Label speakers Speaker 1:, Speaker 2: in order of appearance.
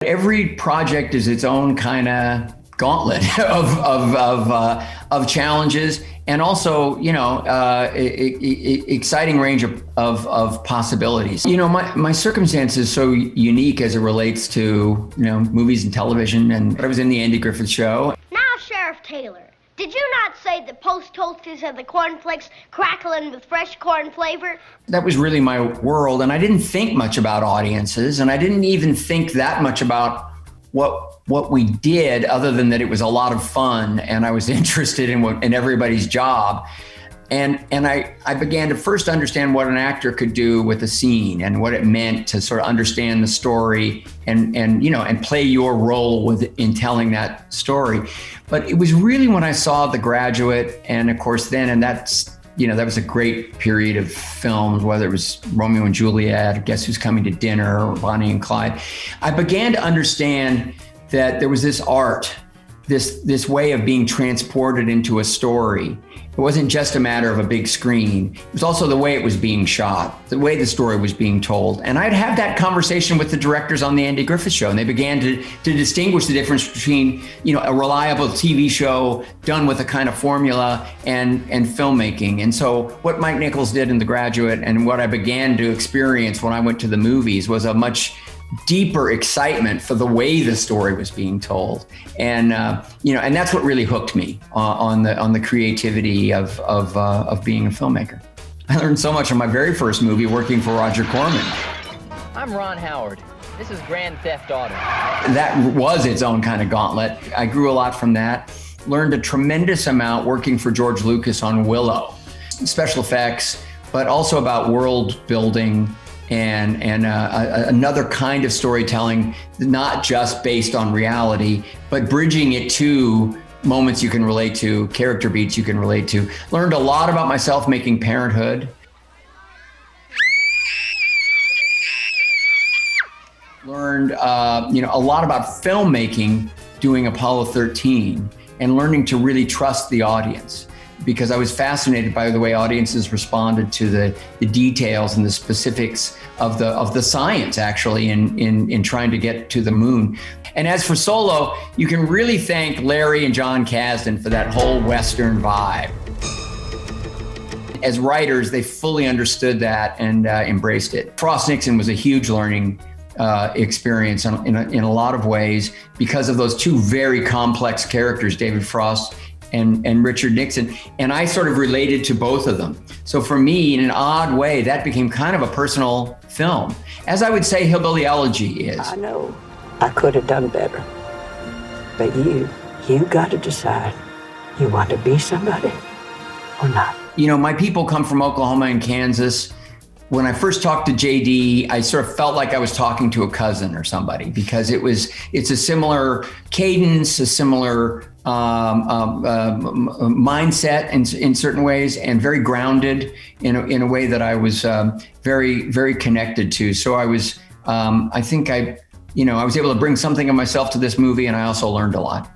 Speaker 1: Every project is its own kind of gauntlet of challenges, and also, exciting range of possibilities. My circumstance is so unique as it relates to, movies and television, and I was in the Andy Griffith Show.
Speaker 2: Now, Sheriff Taylor, did you not say that Post Toasties had the cornflakes crackling with fresh corn flavor?
Speaker 1: That was really my world, and I didn't think much about audiences, and I didn't even think that much about what we did, other than that it was a lot of fun, and I was interested in everybody's job. And I began to first understand what an actor could do with a scene and what it meant to sort of understand the story and play your role in telling that story. But it was really when I saw The Graduate, and of course that was a great period of films, whether it was Romeo and Juliet, Guess Who's Coming to Dinner, or Bonnie and Clyde. I began to understand that there was this art, this way of being transported into a story. It wasn't just a matter of a big screen. It was also the way it was being shot, the way the story was being told. And I'd have that conversation with the directors on the Andy Griffith Show, and they began to distinguish the difference between, a reliable TV show done with a kind of formula and filmmaking. And so what Mike Nichols did in The Graduate, and what I began to experience when I went to the movies, was a much deeper excitement for the way the story was being told, and that's what really hooked me on the creativity of being a filmmaker. I learned so much on my very first movie working for Roger Corman.
Speaker 3: I'm Ron Howard. This is Grand Theft Auto.
Speaker 1: That was its own kind of gauntlet. I grew a lot from that. Learned a tremendous amount working for George Lucas on Willow, special effects, but also about world building. And another kind of storytelling, not just based on reality, but bridging it to moments you can relate to, character beats you can relate to. Learned a lot about myself making Parenthood. Learned, a lot about filmmaking doing Apollo 13, and learning to really trust the audience, because I was fascinated by the way audiences responded to the details and the specifics of the science, actually, in trying to get to the moon. And as for Solo, you can really thank Larry and John Kasdan for that whole Western vibe. As writers, they fully understood that and embraced it. Frost Nixon was a huge learning experience in a lot of ways, because of those two very complex characters, David Frost and Richard Nixon, and I sort of related to both of them. So for me, in an odd way, that became kind of a personal film, as I would say Hillbilly Elegy is.
Speaker 4: I know I could have done better, but you got to decide, you want to be somebody or not.
Speaker 1: My people come from Oklahoma and Kansas. When I first talked to JD, I sort of felt like I was talking to a cousin or somebody, because it's a similar cadence, a similar mindset in certain ways, and very grounded in a way that I was very, very connected to. So I was, I was able to bring something of myself to this movie, and I also learned a lot.